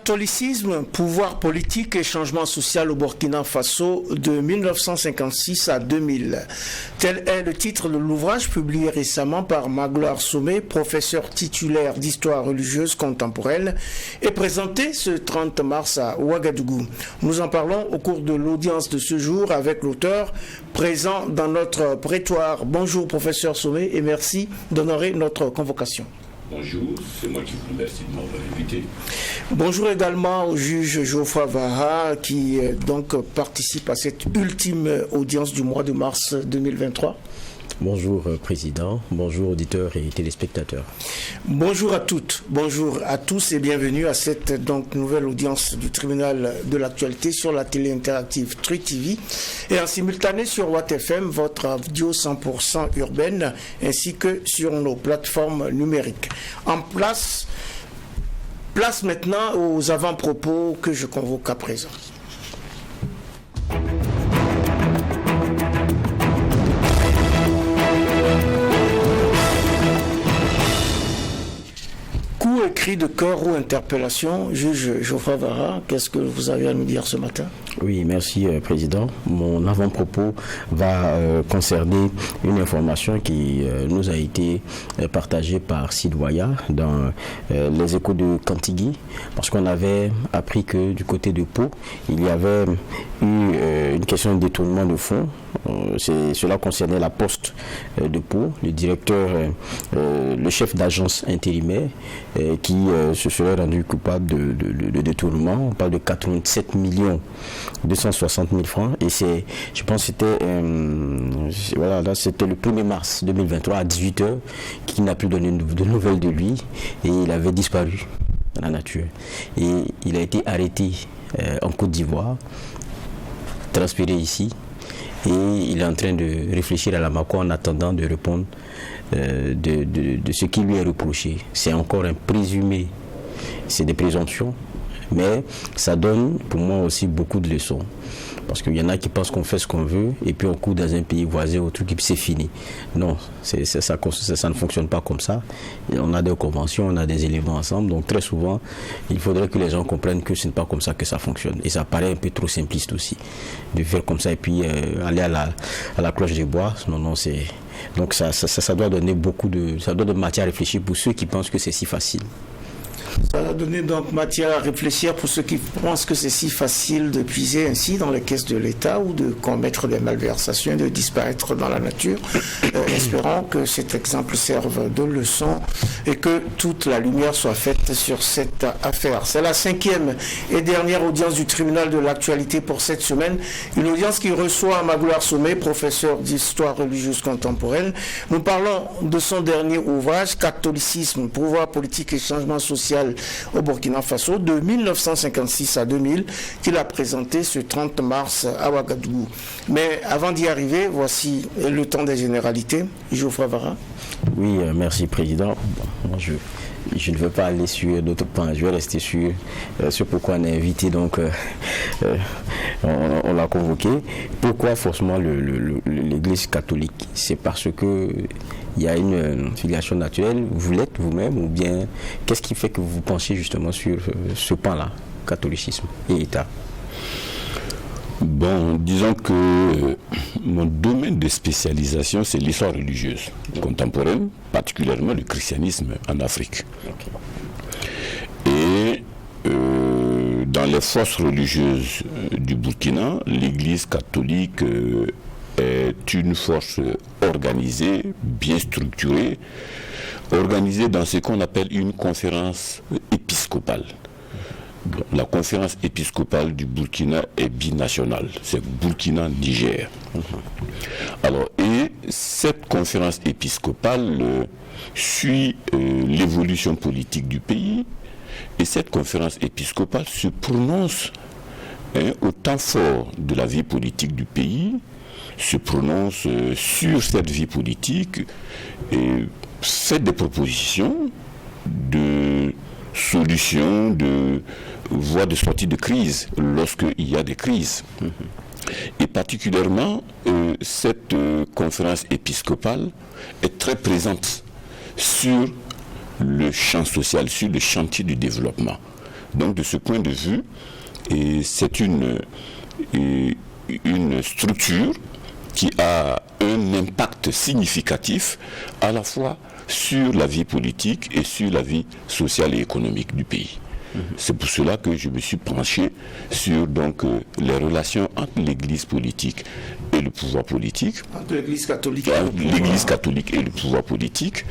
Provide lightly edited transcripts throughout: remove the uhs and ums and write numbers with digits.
Catholicisme, pouvoir politique et changement social au Burkina Faso de 1956 à 2000. Tel est le titre de l'ouvrage publié récemment par Magloire Somé, professeur titulaire d'histoire religieuse contemporaine, et présenté ce 30 mars à Ouagadougou. Nous en parlons au cours de l'audience de ce jour avec l'auteur présent dans notre prétoire. Bonjour professeur Somé et merci d'honorer notre convocation. Bonjour, c'est moi qui vous remercie de m'avoir invité. Bonjour également au juge Geoffroy Vaha qui donc participe à cette ultime audience du mois de mars 2023. Bonjour Président, bonjour auditeurs et téléspectateurs. Bonjour à toutes, bonjour à tous et bienvenue à cette donc nouvelle audience du tribunal de l'actualité sur la télé interactive Truc TV et en simultané sur Watt FM, votre radio 100% urbaine, ainsi que sur nos plateformes numériques. En place maintenant aux avant-propos que je convoque à présent. Coup et cri de cœur ou interpellation, juge Geoffroy Vaha, qu'est-ce que vous avez à nous dire ce matin? Oui, merci Président. Mon avant-propos va concerner une information qui nous a été partagée par Sidwaya dans les Échos de Kantigui, parce qu'on avait appris que du côté de Pau, il y avait eu une question de détournement de fonds. Cela concernait la poste de Pau, le directeur, le chef d'agence intérimaire qui se serait rendu coupable de détournement. On parle de 87 260 000 francs et je pense que c'était le 1er mars 2023 à 18h qu'il n'a plus donné de nouvelles de lui et il avait disparu dans la nature. Et il a été arrêté en Côte d'Ivoire, transféré ici. Et il est en train de réfléchir à la Mako en attendant de répondre de ce qui lui est reproché. C'est encore un présumé, c'est des présomptions, mais ça donne pour moi aussi beaucoup de leçons. Parce qu'il y en a qui pensent qu'on fait ce qu'on veut et puis on court dans un pays voisin au truc et puis c'est fini. Non, ça ne fonctionne pas comme ça. Et on a des conventions, on a des éléments ensemble. Donc très souvent, il faudrait que les gens comprennent que ce n'est pas comme ça que ça fonctionne. Et ça paraît un peu trop simpliste aussi de faire comme ça et puis aller à la cloche des bois. Non, c'est... Donc ça doit donner ça doit donner matière à réfléchir pour ceux qui pensent que c'est si facile. Ça va donner donc matière à réfléchir pour ceux qui pensent que c'est si facile de puiser ainsi dans les caisses de l'État ou de commettre des malversations, de disparaître dans la nature. Espérons que cet exemple serve de leçon et que toute la lumière soit faite sur cette affaire. C'est la 5e et dernière audience du tribunal de l'actualité pour cette semaine. Une audience qui reçoit Magloire Somé, professeur d'histoire religieuse contemporaine. Nous parlons de son dernier ouvrage, Catholicisme, pouvoir politique et changement social au Burkina Faso de 1956 à 2000 qu'il a présenté ce 30 mars à Ouagadougou. Mais avant d'y arriver, voici le temps des généralités. Geoffroy Vaha. Oui, merci Président. Bon, je ne veux pas aller sur d'autres points, je vais rester sur ce pourquoi on a invité, donc on l'a convoqué. Pourquoi forcément l'Église catholique? C'est parce que il y a une filiation naturelle, vous l'êtes vous-même, ou bien qu'est-ce qui fait que vous penchez justement sur ce pan-là, catholicisme et État? Bon, disons que mon domaine de spécialisation, c'est l'histoire religieuse contemporaine, particulièrement le christianisme en Afrique. Et dans les forces religieuses du Burkina, l'Église catholique est une force organisée, bien structurée, organisée dans ce qu'on appelle une conférence épiscopale. La conférence épiscopale du Burkina est binationale, c'est Burkina-Niger. Alors, et cette conférence épiscopale suit l'évolution politique du pays, et cette conférence épiscopale se prononce au temps fort de la vie politique du pays, se prononce sur cette vie politique et fait des propositions de solutions, de voies de sortie de crise lorsqu'il y a des crises. Et particulièrement, cette conférence épiscopale est très présente sur le champ social, sur le chantier du développement. Donc de ce point de vue, c'est une structure qui a un impact significatif à la fois sur la vie politique et sur la vie sociale et économique du pays. C'est pour cela que je me suis penché sur les relations entre l'Église politique et le pouvoir politique. Entre l'Église catholique et le pouvoir politique.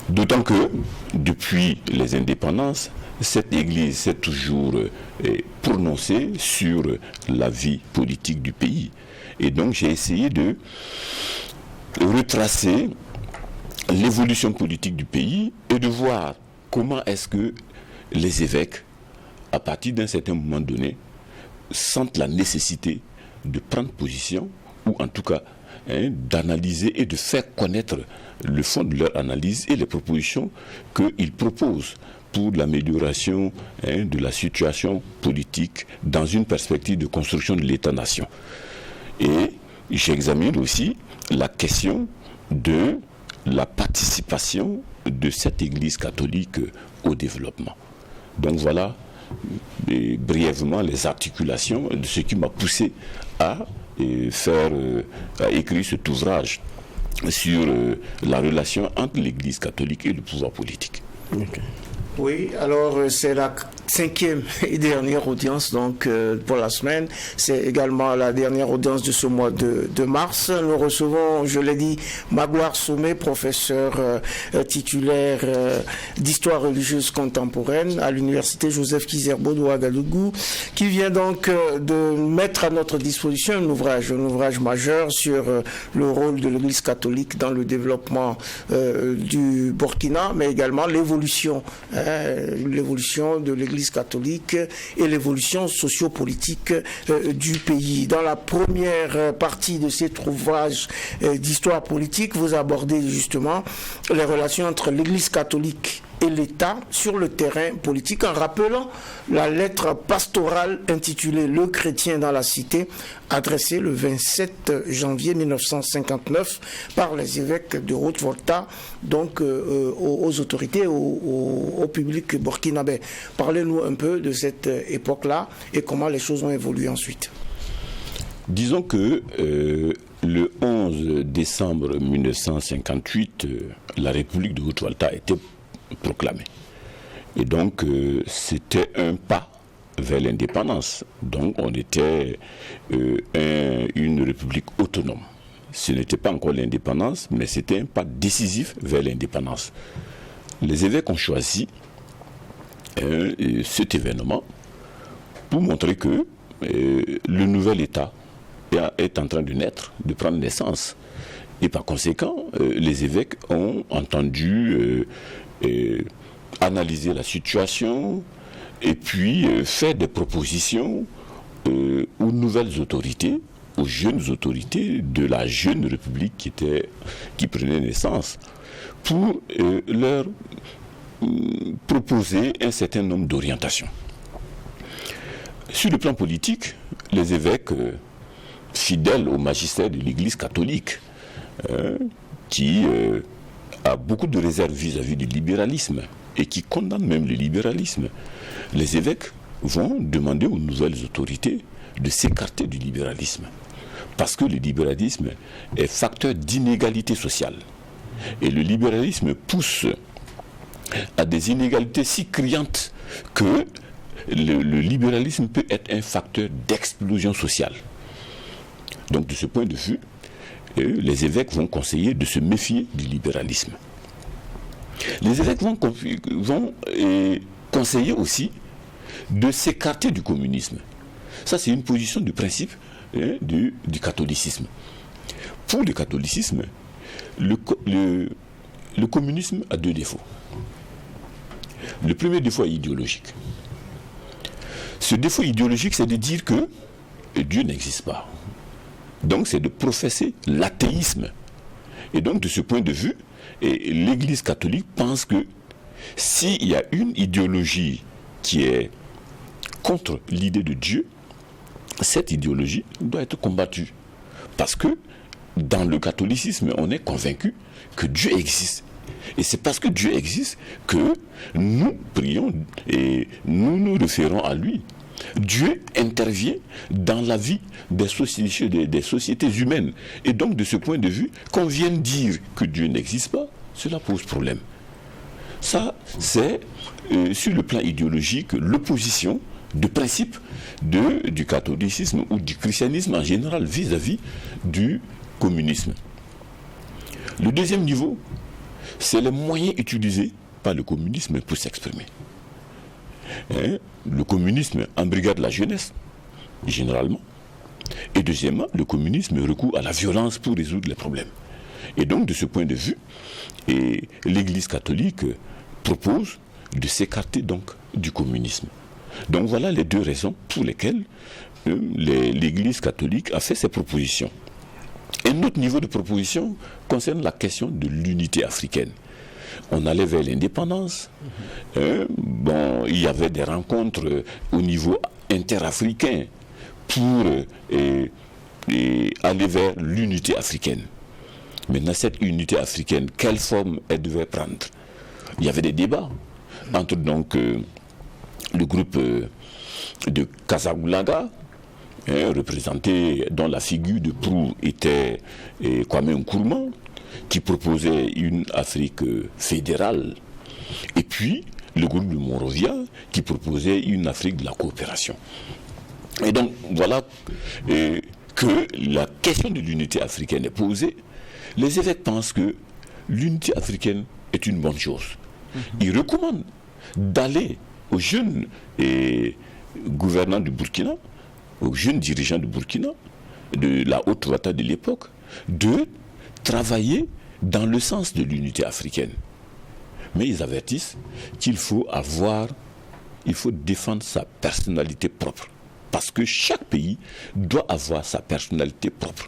D'autant que depuis les indépendances, cette Église s'est toujours prononcée sur la vie politique du pays. Et donc j'ai essayé de retracer l'évolution politique du pays et de voir comment est-ce que les évêques, à partir d'un certain moment donné, sentent la nécessité de prendre position, ou en tout cas d'analyser et de faire connaître le fond de leur analyse et les propositions qu'ils proposent pour l'amélioration de la situation politique dans une perspective de construction de l'État-nation. Et j'examine aussi la question de la participation de cette Église catholique au développement. Donc voilà brièvement les articulations de ce qui m'a poussé à écrire cet ouvrage sur la relation entre l'Église catholique et le pouvoir politique. Okay. Oui, alors c'est la 5e et dernière audience donc pour la semaine. C'est également la dernière audience de ce mois de mars. Nous recevons, je l'ai dit, Magloire Somé, professeur titulaire d'histoire religieuse contemporaine à l'université Joseph Kizerbo de Ouagadougou, qui vient donc de mettre à notre disposition un ouvrage majeur sur le rôle de l'Église catholique dans le développement du Burkina, mais également l'évolution de l'Église catholique et l'évolution sociopolitique du pays. Dans la première partie de cet ouvrage d'histoire politique, vous abordez justement les relations entre l'Église catholique et l'État sur le terrain politique en rappelant la lettre pastorale intitulée « Le chrétien dans la cité » adressée le 27 janvier 1959 par les évêques de Haute-Volta donc aux autorités, au public burkinabé. Parlez-nous un peu de cette époque-là et comment les choses ont évolué ensuite. Disons que le 11 décembre 1958, la République de Haute-Volta était proclamé. Et donc, c'était un pas vers l'indépendance. Donc, on était une république autonome. Ce n'était pas encore l'indépendance, mais c'était un pas décisif vers l'indépendance. Les évêques ont choisi cet événement pour montrer que le nouvel État est en train de naître, de prendre naissance. Et par conséquent, les évêques ont entendu analyser la situation et puis faire des propositions aux nouvelles autorités, aux jeunes autorités de la jeune république qui prenait naissance, pour leur proposer un certain nombre d'orientations. Sur le plan politique, les évêques, fidèles au magistère de l'Église catholique, qui a beaucoup de réserves vis-à-vis du libéralisme et qui condamne même le libéralisme, les évêques vont demander aux nouvelles autorités de s'écarter du libéralisme. Parce que le libéralisme est facteur d'inégalité sociale. Et le libéralisme pousse à des inégalités si criantes que le libéralisme peut être un facteur d'explosion sociale. Donc de ce point de vue, les évêques vont conseiller de se méfier du libéralisme. Les évêques vont conseiller aussi de s'écarter du communisme. Ça, c'est une position de principe du catholicisme. Pour le catholicisme, le communisme a deux défauts. Le premier défaut est idéologique. Ce défaut idéologique, c'est de dire que Dieu n'existe pas. Donc, c'est de professer l'athéisme. Et donc, de ce point de vue, l'Église catholique pense que s'il y a une idéologie qui est contre l'idée de Dieu, cette idéologie doit être combattue. Parce que dans le catholicisme, on est convaincu que Dieu existe Et c'est parce que Dieu existe que nous prions et nous nous référons à lui. Dieu intervient dans la vie des sociétés humaines. Et donc, de ce point de vue, qu'on vienne dire que Dieu n'existe pas, cela pose problème. Ça, c'est, sur le plan idéologique, l'opposition de principe du catholicisme ou du christianisme en général vis-à-vis du communisme. Le deuxième niveau, c'est les moyens utilisés par le communisme pour s'exprimer. Le communisme embrigade la jeunesse, généralement. Et deuxièmement, le communisme recourt à la violence pour résoudre les problèmes. Et donc, de ce point de vue, l'Église catholique propose de s'écarter donc du communisme. Donc voilà les deux raisons pour lesquelles l'Église catholique a fait ses propositions. Un autre niveau de proposition concerne la question de l'unité africaine. On allait vers l'indépendance. Il y avait des rencontres au niveau interafricain pour aller vers l'unité africaine. Maintenant, cette unité africaine, quelle forme elle devait prendre? Il y avait des débats entre donc le groupe de Casablanca, représenté, dont la figure de proue était Kwame Nkrumah, qui proposait une Afrique fédérale, et puis le groupe de Monrovia, qui proposait une Afrique de la coopération. Et donc, voilà que la question de l'unité africaine est posée. Les évêques pensent que l'unité africaine est une bonne chose. Ils recommandent d'aller aux jeunes gouvernants du Burkina, aux jeunes dirigeants du Burkina, de la Haute-Ouattara de l'époque, de travailler dans le sens de l'unité africaine. Mais ils avertissent qu'il faut défendre sa personnalité propre. Parce que chaque pays doit avoir sa personnalité propre.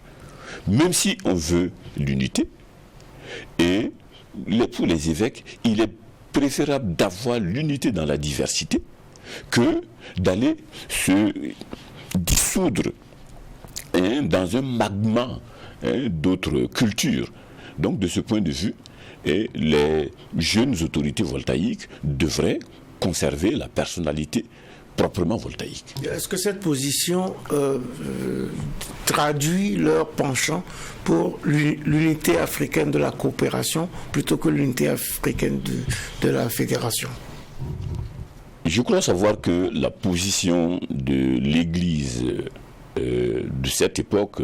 Même si on veut l'unité, et pour les évêques, il est préférable d'avoir l'unité dans la diversité que d'aller se dissoudre dans un magma d'autres cultures. Donc, de ce point de vue, les jeunes autorités voltaïques devraient conserver la personnalité proprement voltaïque. Est-ce que cette position traduit leur penchant pour l'unité africaine de la coopération plutôt que l'unité africaine de la fédération? Je crois savoir que la position de l'Église de cette époque,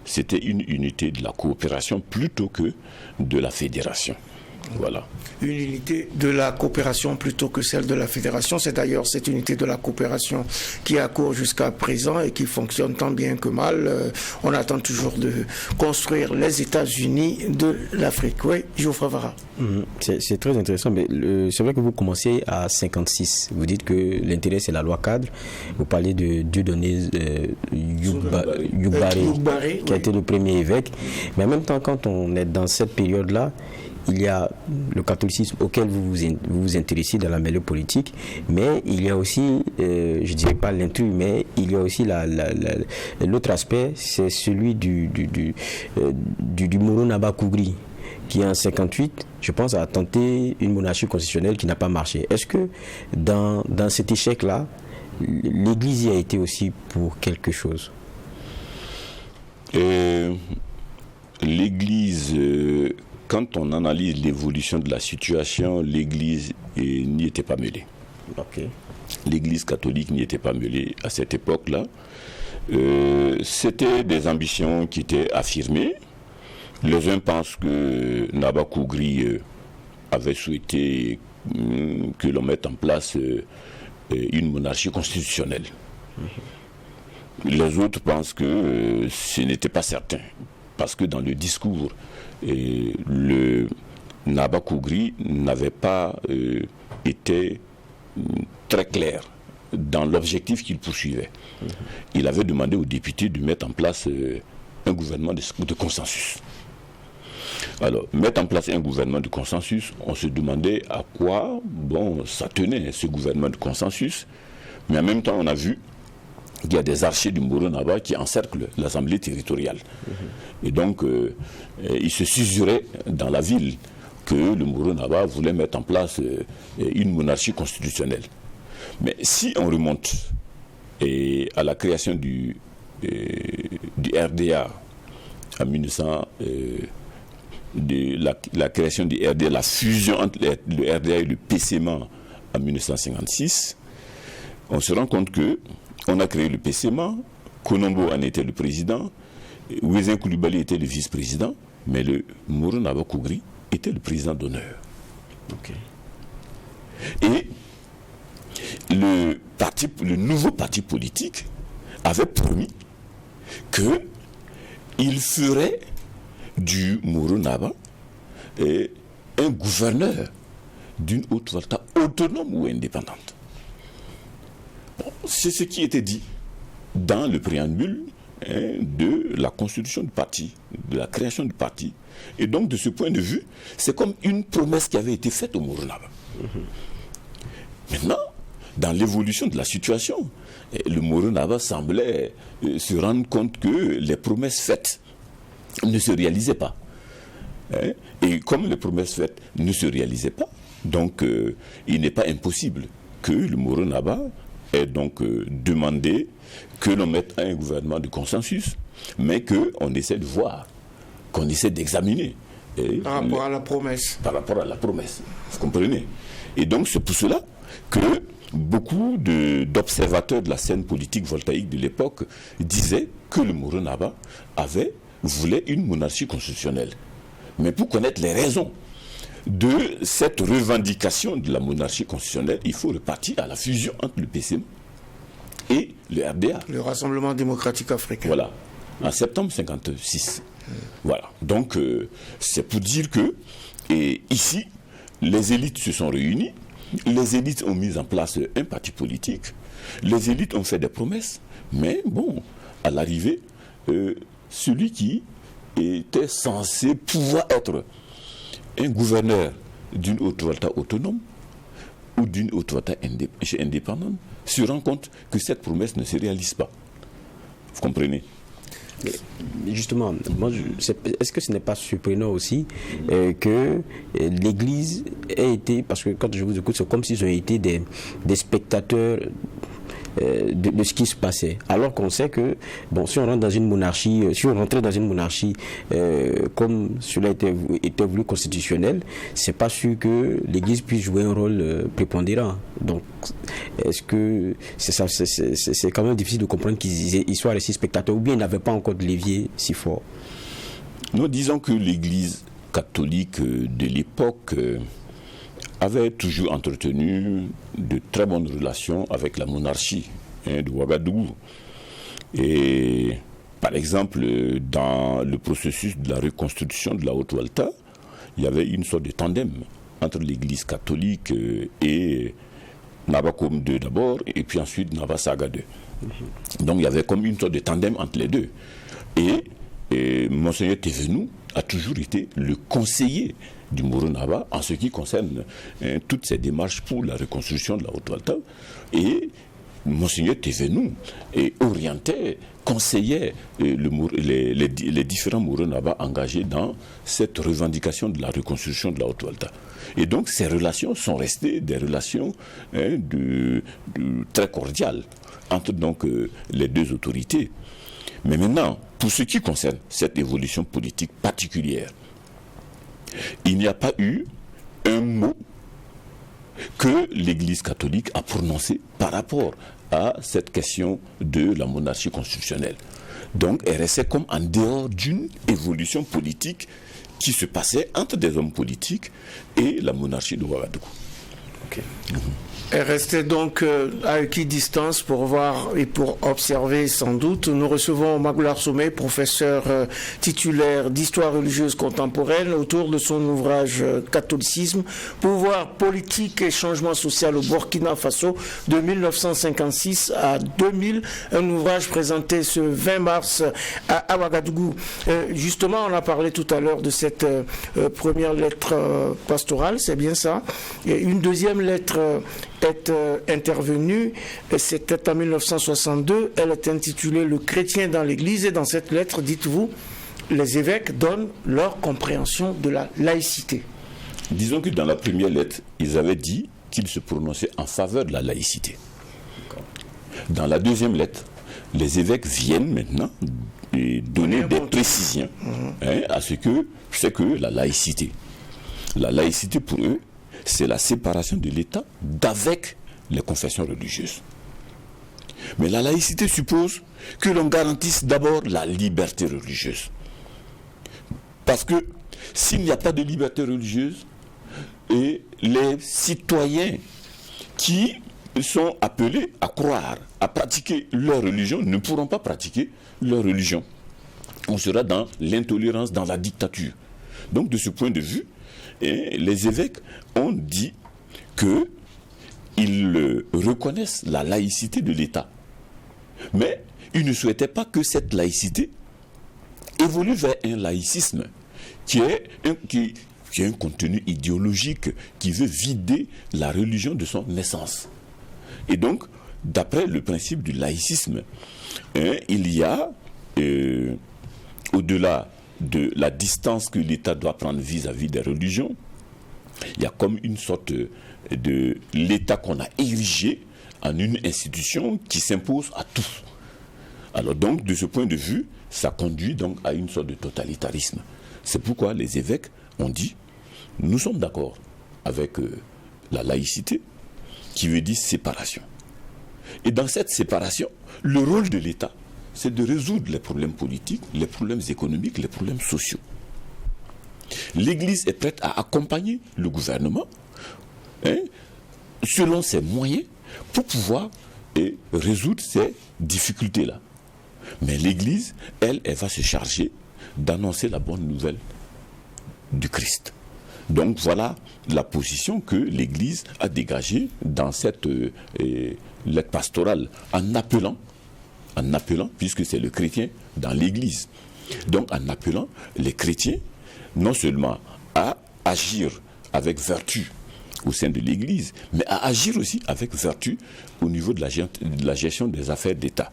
c'était une unité de la coopération plutôt que de la fédération. Voilà. Une unité de la coopération plutôt que celle de la fédération. C'est d'ailleurs cette unité de la coopération qui a cours jusqu'à présent et qui fonctionne tant bien que mal. On attend toujours de construire les États-Unis de l'Afrique. Oui, Geoffroy Vara. C'est très intéressant, mais c'est vrai que vous commencez à 56. Vous dites que l'intérêt, c'est la loi cadre. Vous parlez de Dieudonné Yugbaré, qui a été le premier évêque. Mais en même temps, quand on est dans cette période-là, il y a le catholicisme auquel vous vous intéressez dans la mêlée politique, mais il y a aussi, je ne dirais pas l'intrus, mais il y a aussi l'autre aspect, c'est celui du Moro Naba Kougri, qui en 58, je pense, a tenté une monarchie constitutionnelle qui n'a pas marché. Est-ce que dans cet échec-là, l'Église y a été aussi pour quelque chose? L'Église... Quand on analyse l'évolution de la situation, l'Église n'y était pas mêlée. Okay. L'Église catholique n'y était pas mêlée à cette époque-là. C'était des ambitions qui étaient affirmées. Les uns pensent que Naba Kougri avait souhaité que l'on mette en place une monarchie constitutionnelle. Les autres pensent que ce n'était pas certain. Parce que dans le discours, le Naba Kougri n'avait pas été très clair dans l'objectif qu'il poursuivait. Il avait demandé aux députés de mettre en place un gouvernement de consensus. Alors, mettre en place un gouvernement de consensus, on se demandait à quoi ça tenait, ce gouvernement de consensus. Mais en même temps, on a vu qu'il y a des archers du Moro Naba qui encerclent l'Assemblée territoriale. Et donc, ils se susuraient dans la ville que le Moro Naba voulait mettre en place une monarchie constitutionnelle. Mais si on remonte à la création du RDA en 1900, la création du RDA, la fusion entre le RDA et le PCMA en 1956, on se rend compte que on a créé le PCMA, Konombo en était le président, Ouézin Koulibaly était le vice-président, mais le Moro Naba Kougri était le président d'honneur. Okay. Et le nouveau parti politique avait promis qu'il ferait du Moro Naba un gouverneur d'une Haute-Volta autonome ou indépendante. Bon, c'est ce qui était dit dans le préambule de la constitution du parti, de la création du parti. Et donc, de ce point de vue, c'est comme une promesse qui avait été faite au Moro Naba. Maintenant, dans l'évolution de la situation, le Moro Naba semblait se rendre compte que les promesses faites ne se réalisaient pas. Et comme les promesses faites ne se réalisaient pas, donc il n'est pas impossible que le Moro Naba ait donc demandé que l'on mette un gouvernement de consensus, mais qu'on essaie de voir, qu'on essaie d'examiner. Par rapport à la promesse. Par rapport à la promesse, vous comprenez? Et donc c'est pour cela que beaucoup d'observateurs de la scène politique voltaïque de l'époque disaient que le Moro Naba voulait une monarchie constitutionnelle. Mais pour connaître les raisons de cette revendication de la monarchie constitutionnelle, il faut repartir à la fusion entre le PCM et le RDA. Le Rassemblement démocratique africain. Voilà, en septembre 1956. Voilà, donc c'est pour dire que ici, les élites se sont réunies, les élites ont mis en place un parti politique, les élites ont fait des promesses, mais bon, à l'arrivée, celui qui était censé pouvoir être un gouverneur d'une Haute-Volta autonome ou d'une Haute-Volta indépendante se rend compte que cette promesse ne se réalise pas. Vous comprenez? Mais justement, est-ce que ce n'est pas surprenant aussi que l'Église ait été, parce que quand je vous écoute, c'est comme s'ils ont été des spectateurs de ce qui se passait, alors qu'on sait que bon, si on rentre dans une monarchie, si on rentrait dans une monarchie comme cela était voulu constitutionnel, c'est pas sûr que l'Église puisse jouer un rôle prépondérant. Donc, est-ce que c'est quand même difficile de comprendre qu'ils soient restés spectateurs, ou bien ils n'avaient pas encore de levier si fort? Nous disons que l'Église catholique de l'époque avait toujours entretenu de très bonnes relations avec la monarchie de Ouagadougou. Et par exemple, dans le processus de la reconstruction de la Haute-Volta, il y avait une sorte de tandem entre l'Église catholique et Nabakom II d'abord, et puis ensuite Nabasaga II. Donc il y avait comme une sorte de tandem entre les deux. Et Monseigneur Thévenou a toujours été le conseiller du Moro Naba en ce qui concerne toutes ces démarches pour la reconstruction de la Haute-Volta. Et Monseigneur Thévenou orientait, conseillait les différents Moro Naba engagés dans cette revendication de la reconstruction de la Haute-Volta. Et donc ces relations sont restées des relations très cordiales entre donc les deux autorités. Mais maintenant, pour ce qui concerne cette évolution politique particulière, il n'y a pas eu un mot que l'Église catholique a prononcé par rapport à cette question de la monarchie constitutionnelle. Donc, elle restait comme en dehors d'une évolution politique qui se passait entre des hommes politiques et la monarchie de Ouagadougou. Okay. Elle restait donc à équidistance pour voir et pour observer sans doute. Nous recevons Magloire Somé, professeur titulaire d'histoire religieuse contemporaine, autour de son ouvrage Catholicisme, pouvoir politique et changement social au Burkina Faso de 1956 à 2000, un ouvrage présenté ce 20 mars à Ouagadougou. Justement, on a parlé tout à l'heure de cette première lettre pastorale, c'est bien ça. Et une deuxième lettre est intervenue, c'était en 1962, elle est intitulée « Le chrétien dans l'Église » et dans cette lettre, dites-vous, les évêques donnent leur compréhension de la laïcité. Disons que dans la première lettre, ils avaient dit qu'ils se prononçaient en faveur de la laïcité. Dans la deuxième lettre, les évêques viennent maintenant donner des précisions à ce que c'est que la laïcité. La laïcité pour eux, c'est la séparation de l'État d'avec les confessions religieuses. Mais la laïcité suppose que l'on garantisse d'abord la liberté religieuse. Parce que s'il n'y a pas de liberté religieuse, et les citoyens qui sont appelés à croire, à pratiquer leur religion, ne pourront pas pratiquer leur religion. On sera dans l'intolérance, dans la dictature. Donc de ce point de vue, les évêques ont dit qu'ils reconnaissent la laïcité de l'État. Mais ils ne souhaitaient pas que cette laïcité évolue vers un laïcisme qui a un contenu idéologique, qui veut vider la religion de son essence. Et donc, d'après le principe du laïcisme, il y a, au-delà de la distance que l'État doit prendre vis-à-vis des religions, il y a comme une sorte de l'État qu'on a érigé en une institution qui s'impose à tous. Alors donc, de ce point de vue, ça conduit donc à une sorte de totalitarisme. C'est pourquoi les évêques ont dit, nous sommes d'accord avec la laïcité, qui veut dire séparation. Et dans cette séparation, le rôle de l'État, c'est de résoudre les problèmes politiques, les problèmes économiques, les problèmes sociaux. L'Église est prête à accompagner le gouvernement selon ses moyens pour pouvoir résoudre ces difficultés-là. Mais l'Église, elle va se charger d'annoncer la bonne nouvelle du Christ. Donc voilà la position que l'Église a dégagée dans cette lettre pastorale en appelant, puisque c'est le chrétien dans l'Église, donc en appelant les chrétiens non seulement à agir avec vertu au sein de l'Église, mais à agir aussi avec vertu au niveau de la gestion des affaires d'État.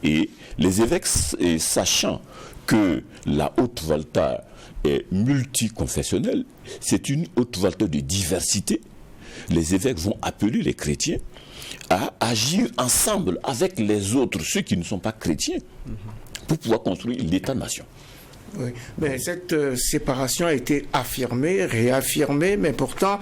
Et les évêques, sachant que la Haute-Volta est multiconfessionnelle, c'est une Haute-Volta de diversité, les évêques vont appeler les chrétiens à agir ensemble avec les autres, ceux qui ne sont pas chrétiens, pour pouvoir construire l'État-nation. Oui, mais cette séparation a été affirmée, réaffirmée, mais pourtant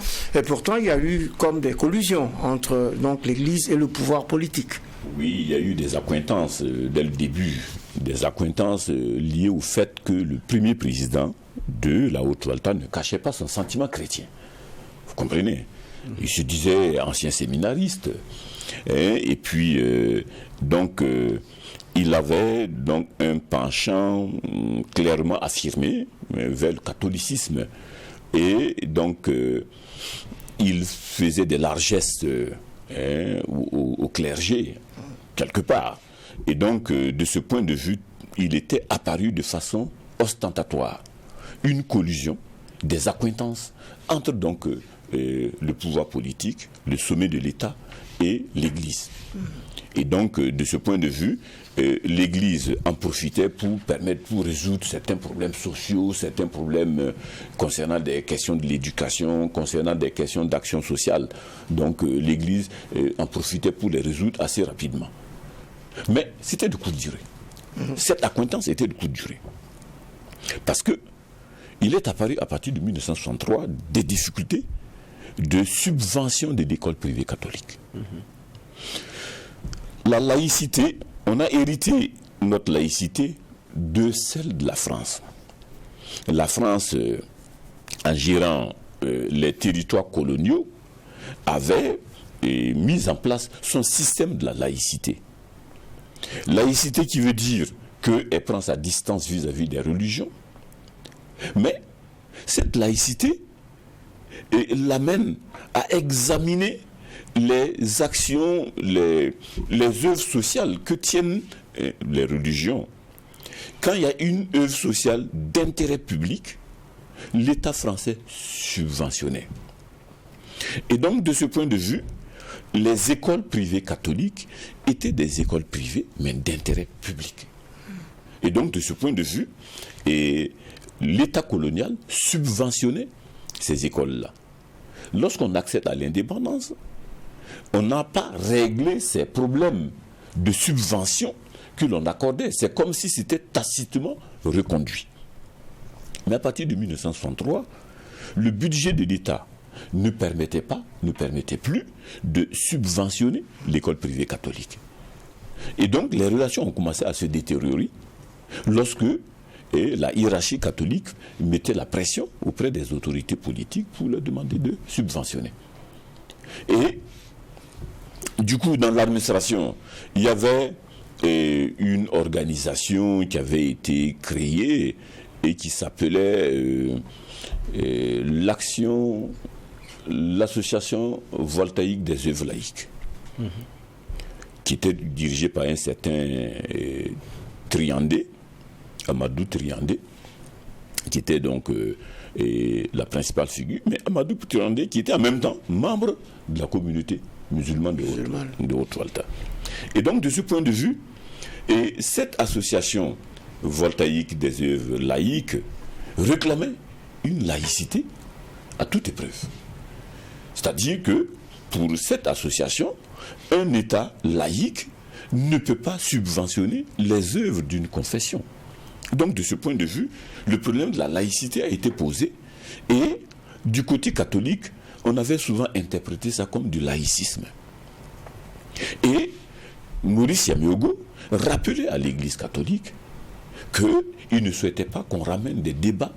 il y a eu comme des collusions entre donc l'Église et le pouvoir politique. Oui, il y a eu des accointances dès le début, des accointances liées au fait que le premier président de la Haute-Volta ne cachait pas son sentiment chrétien. Vous comprenez ? Il se disait ancien séminariste, et puis il avait donc un penchant clairement affirmé vers le catholicisme, et donc il faisait des largesses au clergé quelque part, et donc de ce point de vue il était apparu de façon ostentatoire une collusion, des accointances entre donc le pouvoir politique, le sommet de l'État et l'Église. Et donc, de ce point de vue, l'Église en profitait pour résoudre certains problèmes sociaux, certains problèmes concernant des questions de l'éducation, concernant des questions d'action sociale. Donc, l'Église en profitait pour les résoudre assez rapidement. Mais c'était de courte durée. Cette accointance était de courte durée. Parce que il est apparu à partir de 1963 des difficultés de subvention de l'école privée catholique. La laïcité, on a hérité notre laïcité de celle de la France. La France, en gérant les territoires coloniaux, avait mis en place son système de la laïcité. Laïcité qui veut dire qu'elle prend sa distance vis-à-vis des religions, mais cette laïcité l'amène à examiner les actions, les œuvres sociales que tiennent les religions. Quand il y a une œuvre sociale d'intérêt public, l'État français subventionnait. Et donc, de ce point de vue, les écoles privées catholiques étaient des écoles privées, mais d'intérêt public. Et donc, de ce point de vue, l'État colonial subventionnait ces écoles-là. Lorsqu'on accède à l'indépendance, on n'a pas réglé ces problèmes de subvention que l'on accordait. C'est comme si c'était tacitement reconduit. Mais à partir de 1963, le budget de l'État ne permettait plus de subventionner l'école privée catholique. Et donc les relations ont commencé à se détériorer lorsque la hiérarchie catholique mettait la pression auprès des autorités politiques pour leur demander de subventionner. Et du coup, dans l'administration, il y avait une organisation qui avait été créée et qui s'appelait l'association voltaïque des œuvres laïques, qui était dirigée par un certain Triandé, Amadou Triandé, qui était donc la principale figure, mais Amadou Triandé qui était en même temps membre de la communauté musulmane de Haute-Volta. Et donc de ce point de vue, cette association voltaïque des œuvres laïques réclamait une laïcité à toute épreuve. C'est-à-dire que pour cette association, un État laïque ne peut pas subventionner les œuvres d'une confession. Donc de ce point de vue, le problème de la laïcité a été posé, et du côté catholique, on avait souvent interprété ça comme du laïcisme. Et Maurice Yameogo rappelait à l'Église catholique qu'il ne souhaitait pas qu'on ramène des débats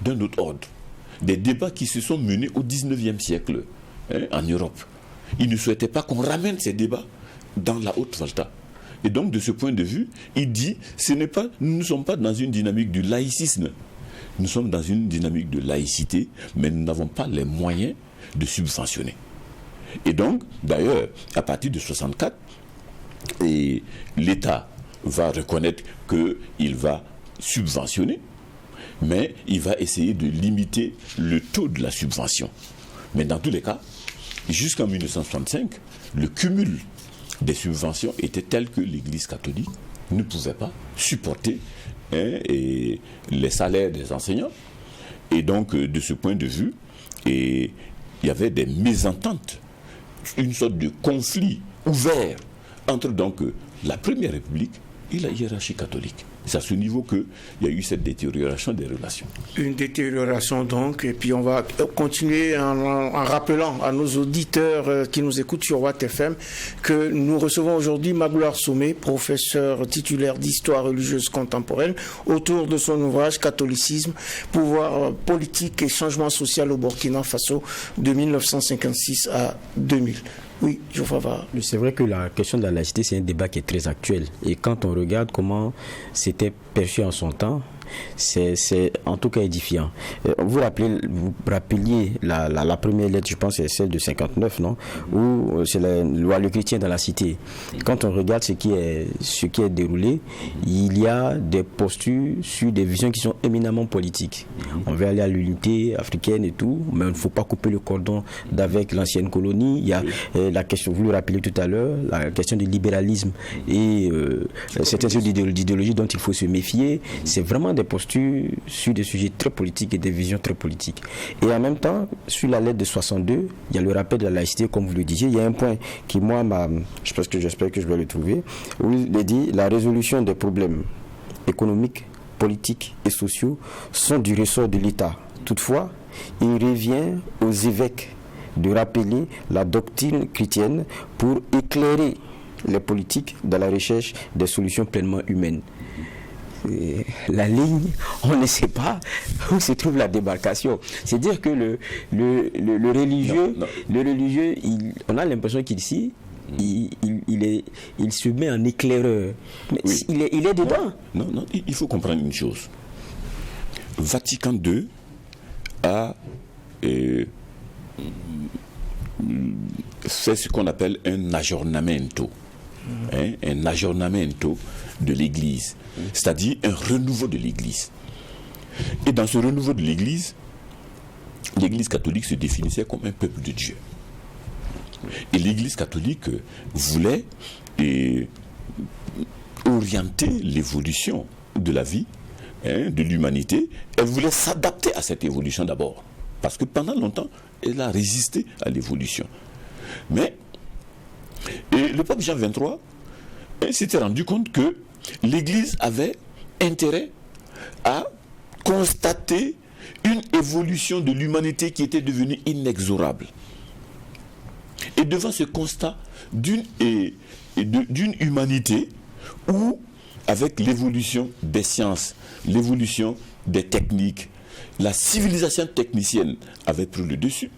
d'un autre ordre, des débats qui se sont menés au XIXe siècle en Europe. Il ne souhaitait pas qu'on ramène ces débats dans la Haute-Volta. Et donc, de ce point de vue, il dit, nous ne sommes pas dans une dynamique du laïcisme, nous sommes dans une dynamique de laïcité, mais nous n'avons pas les moyens de subventionner. Et donc, d'ailleurs, à partir de 1964, l'État va reconnaître qu'il va subventionner, mais il va essayer de limiter le taux de la subvention. Mais dans tous les cas, jusqu'en 1965, le cumul des subventions était tel que l'Église catholique ne pouvait pas supporter les salaires des enseignants. Et donc, de ce point de vue, il y avait des mésententes, une sorte de conflit ouvert entre donc la Première République et la hiérarchie catholique. C'est à ce niveau qu'il y a eu cette détérioration des relations. Une détérioration donc, et puis on va continuer en rappelant à nos auditeurs qui nous écoutent sur Watt FM que nous recevons aujourd'hui Magloire Somé, professeur titulaire d'histoire religieuse contemporaine, autour de son ouvrage Catholicisme, pouvoir politique et changement social au Burkina Faso de 1956 à 2000. Oui, c'est vrai que la question de la laïcité, c'est un débat qui est très actuel. Et quand on regarde comment c'était perçu en son temps, c'est en tout cas édifiant. Vous rappeliez la première lettre, je pense, c'est celle de 59, non? Où c'est la loi Le Chrétien dans la cité. Quand on regarde ce qui est déroulé, il y a des postures sur des visions qui sont éminemment politiques. On veut aller à l'unité africaine et tout, mais il ne faut pas couper le cordon avec l'ancienne colonie. Il y a la question, vous le rappelez tout à l'heure, la question du libéralisme et certaines idéologies dont il faut se méfier. C'est vraiment des postures sur des sujets très politiques et des visions très politiques. Et en même temps, sur la lettre de 62, il y a le rappel de la laïcité, comme vous le disiez. Il y a un point qui, moi, j'espère que je vais le trouver, où il est dit: la résolution des problèmes économiques, politiques et sociaux sont du ressort de l'État. Toutefois, il revient aux évêques de rappeler la doctrine chrétienne pour éclairer les politiques dans la recherche des solutions pleinement humaines. La ligne, on ne sait pas où se trouve la débarcation. C'est-à-dire que le religieux, on a l'impression qu'ici, il se met en éclaireur. Mais oui. il est dedans. Non, il faut comprendre une chose. Vatican II a fait ce qu'on appelle un aggiornamento. Un aggiornamento de l'Église, c'est-à-dire un renouveau de l'Église. Et dans ce renouveau de l'Église catholique se définissait comme un peuple de Dieu. Et l'Église catholique voulait orienter l'évolution de la vie, de l'humanité. Elle voulait s'adapter à cette évolution d'abord, parce que pendant longtemps, elle a résisté à l'évolution. Mais le pape Jean XXIII s'était rendu compte que l'Église avait intérêt à constater une évolution de l'humanité qui était devenue inexorable. Et devant ce constat d'une humanité où, avec l'évolution des sciences, l'évolution des techniques, la civilisation technicienne avait pris le dessus.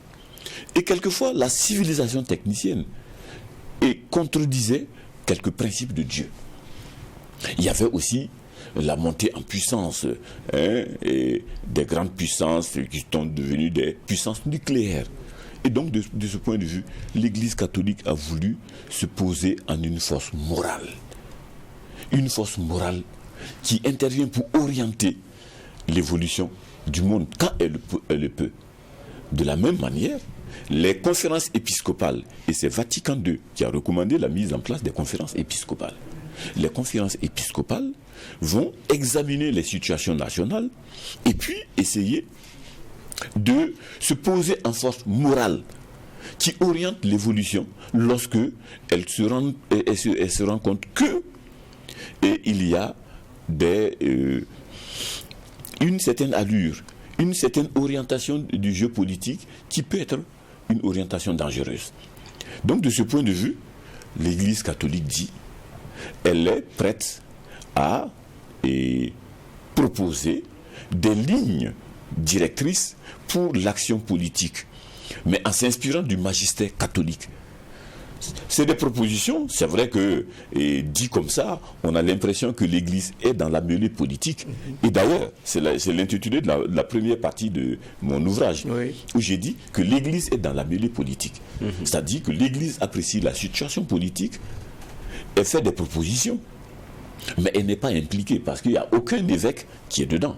Et quelquefois, la civilisation technicienne contredisait quelques principes de Dieu. Il y avait aussi la montée en puissance et des grandes puissances qui sont devenues des puissances nucléaires. Et donc, de ce point de vue, l'Église catholique a voulu se poser en une force morale. Une force morale qui intervient pour orienter l'évolution du monde quand elle le peut. De la même manière, les conférences épiscopales, et c'est Vatican II qui a recommandé la mise en place des conférences épiscopales. Les conférences épiscopales vont examiner les situations nationales et puis essayer de se poser en force morale qui oriente l'évolution lorsque elle se rend compte que il y a une certaine allure, une certaine orientation du jeu politique qui peut être une orientation dangereuse. Donc de ce point de vue, l'Église catholique dit elle est prête à proposer des lignes directrices pour l'action politique, mais en s'inspirant du magistère catholique. C'est des propositions, c'est vrai que, dit comme ça, on a l'impression que l'Église est dans la mêlée politique. Et d'ailleurs, c'est l'intitulé de la première partie de mon ouvrage, où j'ai dit que l'Église est dans la mêlée politique. C'est-à-dire que l'Église apprécie la situation politique, elle fait des propositions, mais elle n'est pas impliquée, parce qu'il n'y a aucun évêque qui est dedans.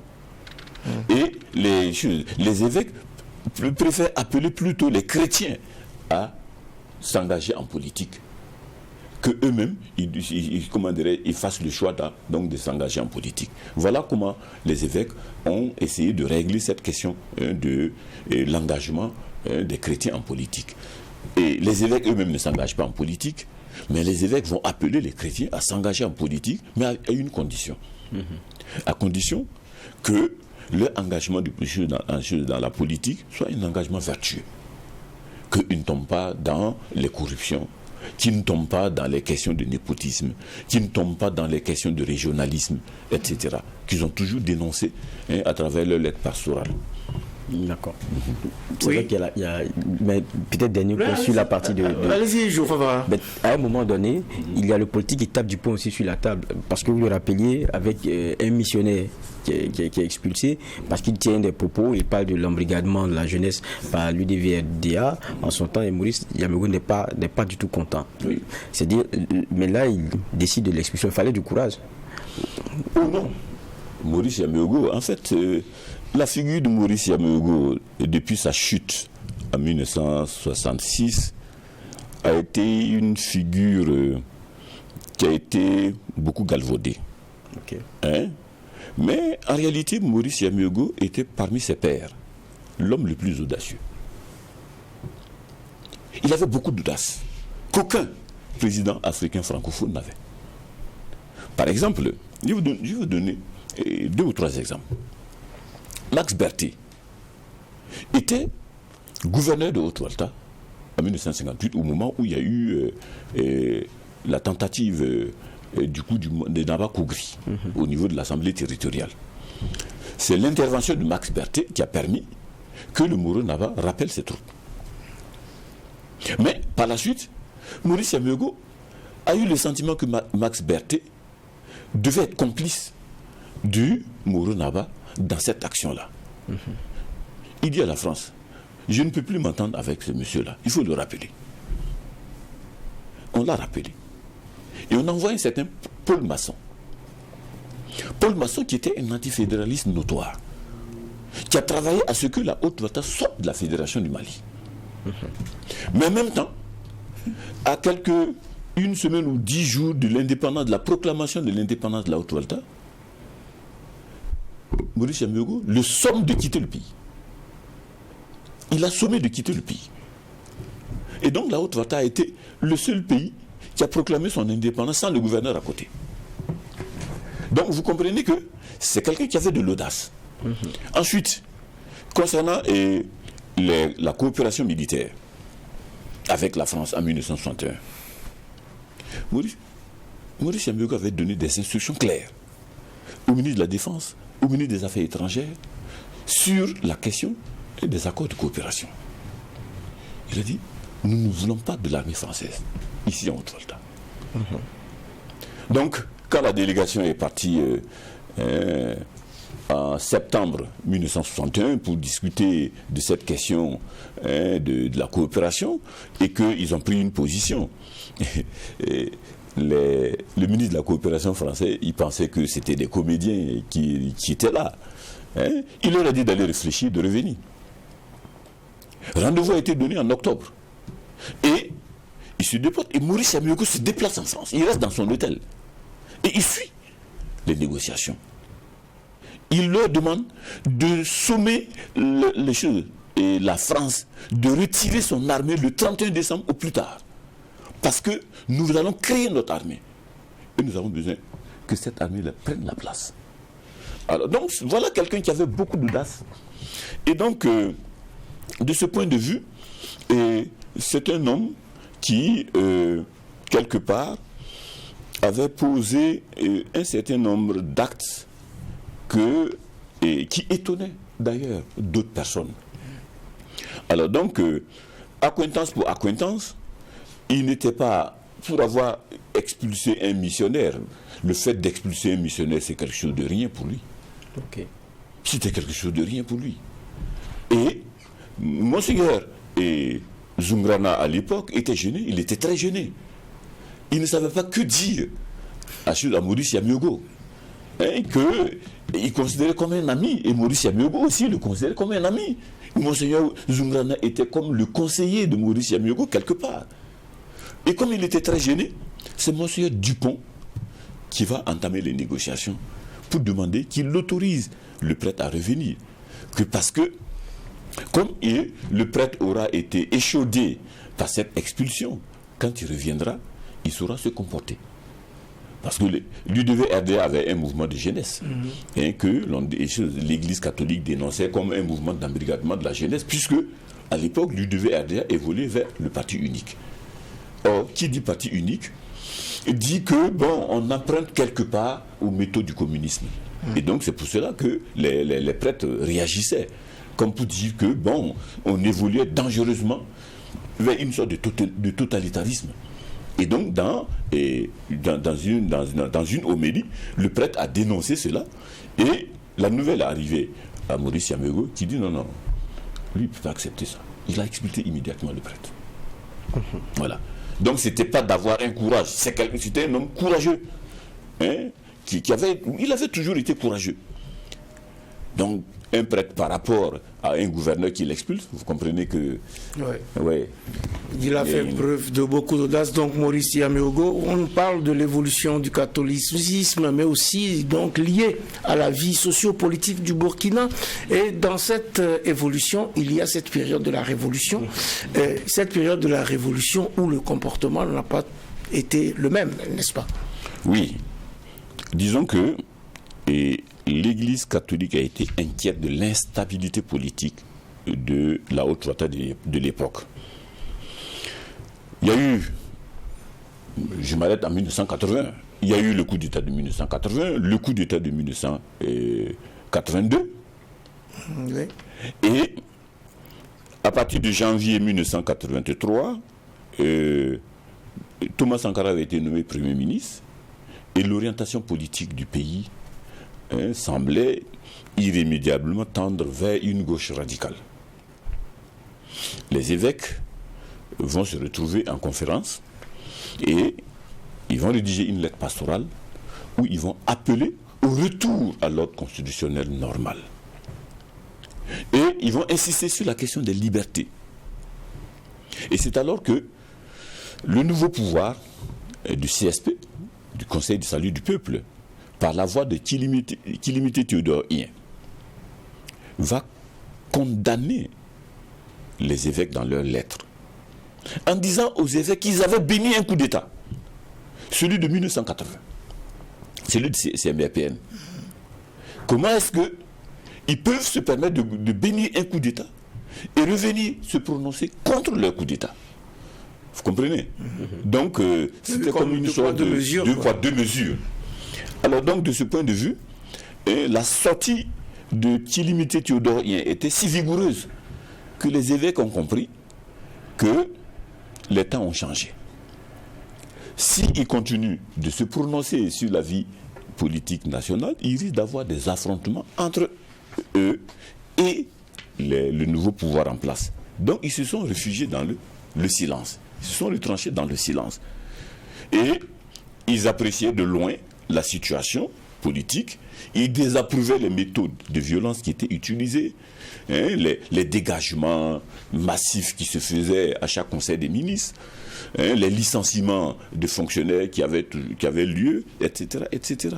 Et les évêques préfèrent appeler plutôt les chrétiens à s'engager en politique, que eux-mêmes ils fassent le choix de s'engager en politique. Voilà comment les évêques ont essayé de régler cette question de l'engagement des chrétiens en politique. Et les évêques eux-mêmes ne s'engagent pas en politique, mais les évêques vont appeler les chrétiens à s'engager en politique, mais à une condition. À condition que leur engagement dans la politique soit un engagement vertueux, qu'ils ne tombent pas dans les corruptions, qu'ils ne tombent pas dans les questions de népotisme, qu'ils ne tombent pas dans les questions de régionalisme, etc., qu'ils ont toujours dénoncé à travers leur lettre pastorale. D'accord. C'est vrai qu'il y a mais peut-être dernier point sur la partie de allez-y, Geoffroy. À un moment donné, il y a le politique qui tape du poing aussi sur la table, parce que vous le rappeliez avec un missionnaire qui est expulsé parce qu'il tient des propos, il parle de l'embrigadement de la jeunesse par l'UDVRDA en son temps, et Maurice Yameugou n'est pas du tout content. C'est-à-dire, mais là il décide de l'expulsion. Il fallait du courage. Oh non, Maurice Yameugou, en fait, la figure de Maurice Yameugou, depuis sa chute en 1966, a été une figure qui a été beaucoup galvaudée. Mais en réalité, Maurice Yameugou était parmi ses pairs l'homme le plus audacieux. Il avait beaucoup d'audace qu'aucun président africain francophone n'avait. Par exemple, je vais vous donner 2 ou 3 exemples. Max Berthet était gouverneur de Haute-Volta en 1958, au moment où il y a eu la tentative du coup de Naba-Kougri au niveau de l'Assemblée territoriale. C'est l'intervention de Max Berthet qui a permis que le Moro Naba rappelle ses troupes. Mais par la suite, Maurice Yameugou a eu le sentiment que Max Berthet devait être complice du Moro Naba dans cette action-là. Il dit à la France, je ne peux plus m'entendre avec ce monsieur-là, il faut le rappeler. On l'a rappelé. Et on envoie un certain Paul Masson. Paul Masson qui était un antifédéraliste notoire, qui a travaillé à ce que la Haute-Volta sorte de la Fédération du Mali. Mais en même temps, à une semaine ou 10 jours de l'indépendance, de la proclamation de l'indépendance de la Haute-Volta, Maurice Yameugou le somme de quitter le pays. il a sommé de quitter le pays. Et donc la Haute-Volta a été le seul pays qui a proclamé son indépendance sans le gouverneur à côté. Donc vous comprenez que c'est quelqu'un qui avait de l'audace. Ensuite, concernant la coopération militaire avec la France en 1961, Maurice Yamiogo avait donné des instructions claires au ministre de la Défense, au ministre des Affaires étrangères, sur la question des accords de coopération. Il a dit, nous ne voulons pas de l'armée française, ici en Haute-Volta. Donc, quand la délégation est partie en septembre 1961 pour discuter de cette question de la coopération, et qu'ils ont pris une position, le ministre de la coopération français, il pensait que c'était des comédiens qui étaient là. Il leur a dit d'aller réfléchir, de revenir. Rendez-vous a été donné en octobre. Et il se déporte. Et Maurice Yamiogo se déplace en France. Il reste dans son hôtel. Et il suit les négociations. Il leur demande de sommer les choses. Et la France de retirer son armée le 31 décembre au plus tard. Parce que nous allons créer notre armée. Et nous avons besoin que cette armée prenne la place. Alors, donc, voilà quelqu'un qui avait beaucoup d'audace. Et donc, de ce point de vue, c'est un homme qui, quelque part, avait posé un certain nombre d'actes qui étonnaient d'ailleurs d'autres personnes. Alors donc, accointance pour accointance, il n'était pas pour avoir expulsé un missionnaire. Le fait d'expulser un missionnaire, c'est quelque chose de rien pour lui. Okay. C'était quelque chose de rien pour lui. Et Monseigneur Zungrana, à l'époque, était gêné. Il était très gêné. Il ne savait pas que dire à Maurice Yamiogo. Il considérait comme un ami. Et Maurice Yamiogo aussi le considérait comme un ami. Monseigneur Zungrana était comme le conseiller de Maurice Yamiogo quelque part. Et comme il était très gêné, c'est Monseigneur Dupont qui va entamer les négociations pour demander qu'il autorise le prêtre à revenir. Parce que, comme le prêtre aura été échaudé par cette expulsion, quand il reviendra, il saura se comporter. Parce que l'UDV-RDA avait un mouvement de jeunesse, que l'Église catholique dénonçait comme un mouvement d'embrigadement de la jeunesse, puisque, à l'époque, l'UDV-RDA évoluait vers le parti unique. Or, qui dit parti unique dit que, on emprunte quelque part aux méthodes du communisme. Et donc, c'est pour cela que les prêtres réagissaient, comme pour dire que, on évoluait dangereusement vers une sorte de totalitarisme. Et donc, dans une homélie, le prêtre a dénoncé cela, et la nouvelle est arrivée à Maurice Yamiogo, qui dit non, lui, il ne peut pas accepter ça. Il a expulsé immédiatement le prêtre. Voilà. Donc, ce n'était pas d'avoir un courage, c'était un homme courageux. Il avait toujours été courageux. Donc, un prêtre par rapport à un gouverneur qui l'expulse, vous comprenez que... Ouais. Il a fait preuve de beaucoup d'audace. Donc, Maurice Yamiogo, on parle de l'évolution du catholicisme, mais aussi donc lié à la vie sociopolitique du Burkina. Et dans cette évolution, il y a cette période de la Révolution. Cette période de la Révolution où le comportement n'a pas été le même, n'est-ce pas? Oui. Disons que l'Église catholique a été inquiète de l'instabilité politique de la Haute-Volta de l'époque. Il y a eu, je m'arrête en 1980, il y a eu le coup d'État de 1980, le coup d'État de 1982, oui. Et à partir de janvier 1983, Thomas Sankara avait été nommé Premier ministre, et l'orientation politique du pays semblait irrémédiablement tendre vers une gauche radicale. Les évêques vont se retrouver en conférence et ils vont rédiger une lettre pastorale où ils vont appeler au retour à l'ordre constitutionnel normal. Et ils vont insister sur la question des libertés. Et c'est alors que le nouveau pouvoir du CSP, du Conseil du salut du peuple, par la voix de Kilimité Théodore Ien, va condamner les évêques dans leurs lettres, en disant aux évêques qu'ils avaient béni un coup d'État, celui de 1980, celui de CMRPN. Comment est-ce qu'ils peuvent se permettre de bénir un coup d'État et revenir se prononcer contre leur coup d'État? Vous comprenez? Donc, c'était comme une sorte de deux poids, deux mesures. Alors donc, de ce point de vue, la sortie de Tchilimité Théodorien était si vigoureuse que les évêques ont compris que les temps ont changé. S'ils continuent de se prononcer sur la vie politique nationale, il risque d'avoir des affrontements entre eux et le nouveau pouvoir en place. Donc ils se sont réfugiés dans le silence. Ils se sont retranchés dans le silence. Et ils appréciaient de loin la situation politique. Ils désapprouvaient les méthodes de violence qui étaient utilisées, les dégagements massifs qui se faisaient à chaque conseil des ministres, les licenciements de fonctionnaires qui avaient lieu, etc., etc.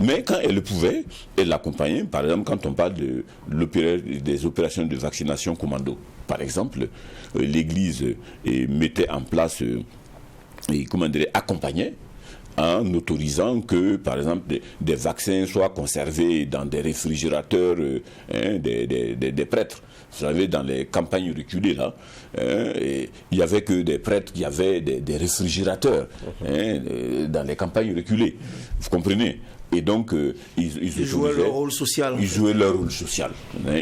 Mais quand elle le pouvait, elle l'accompagnait. Par exemple, quand on parle des opérations de vaccination commando, par exemple, l'Église mettait en place, accompagnait, en autorisant que, par exemple, des vaccins soient conservés dans des réfrigérateurs des prêtres. Vous savez, dans les campagnes reculées, là, il n'y avait que des prêtres qui avaient des réfrigérateurs dans les campagnes reculées. Vous comprenez? Et donc, ils jouaient leur rôle social. Ils jouaient leur rôle social.